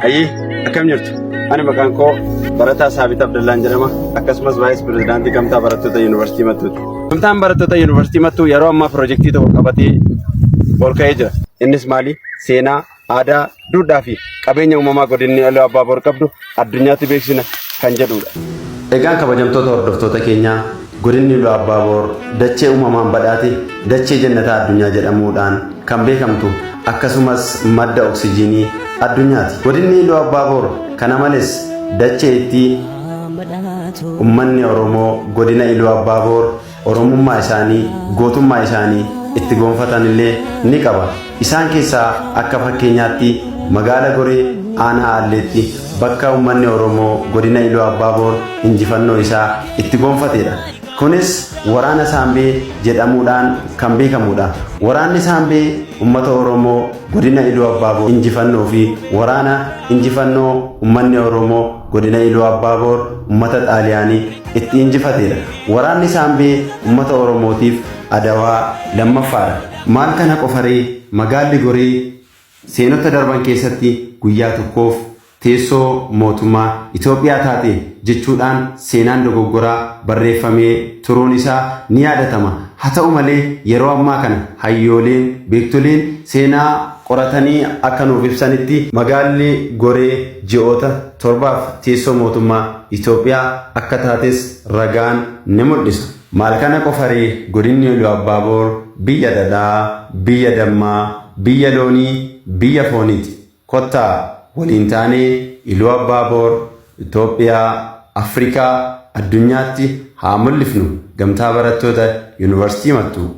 Ayi, akkam jirtu? Ani maqaan koo Barataa Saabit Abdallaan jedhama. Akkasumas Vaayis Pirezidaantii Gamtaa Barattoota Yuunivarsiitii Mattuuti. Gamtaan Barattoota Yuunivarsiitii Mattuu yeroo ammaa piroojeektii tokko qabatee ol ka'ee jira. Innis maali? Seenaa, aadaa, duudhaa fi qabeenya uumamaa godinni Iluu Abbaaboor qabdu addunyaatti beeksisna kan jedhudha. Egaan kabajamtoota hordoftoota keenyaa godinni Iluu Abbaaboor dachee uumamaan badhaate dachee jannataa addunyaa jedhamuudhaan kan beekamtu akkasumas madda oksijiinii addunyaati. Godinni Iluu Abbaaboor kana malees dachee itti ummanni Oromoo godina Iluu Abbaaboor oromummaa isaanii gootummaa isaanii itti gonfatan illee ni qaba. Isaan keessaa akka fakkeenyaatti magaala Goree aanaa Aalleetti bakka ummanni Oromoo godina Iluu Abbaaboor injifannoo isaa itti gonfatedha. Kunis waraana Saambee jedhamuudhaan kan beekamudha. Waraanni Saambee ummata Oromoo godina Iluu Abbaaboor injifannoo fi waraana injifannoo ummanni Oromoo godina Iluu Abbaaboor ummata Xaaliyaanii itti injifatedha. Waraanni Saambee ummata Oromootiif adawaa lammaffaadha. Maal kana qofaree magaalli Goree seenota darban keessatti guyyaa tokkoof teessoo mootummaa Itoophiyaa taate jechuudhaan seenaan dogoggoraa barreeffamee turuun isaa ni yaadatama. Haa ta'u malee yeroo ammaa kana hayyooleen beektoleen seenaa qoratanii akka nuuf ibsanitti magaalli Goree ji'oota 7 teessoo mootummaa Itoophiyaa akka taates ragaan ni mul'isa. Maal kana qofaree godinni Iluu Abbaaboor biyya dhadhaa, biyya dammaa, biyya loonii, biyya fooniiti. Kottaa waliin taanee Iluu Abbaaboor Itoophiyaa, Afrikaa, addunyaatti haa mul'ifnu. Gamtaa Barattoota Yuunivarsiitii Mattuu.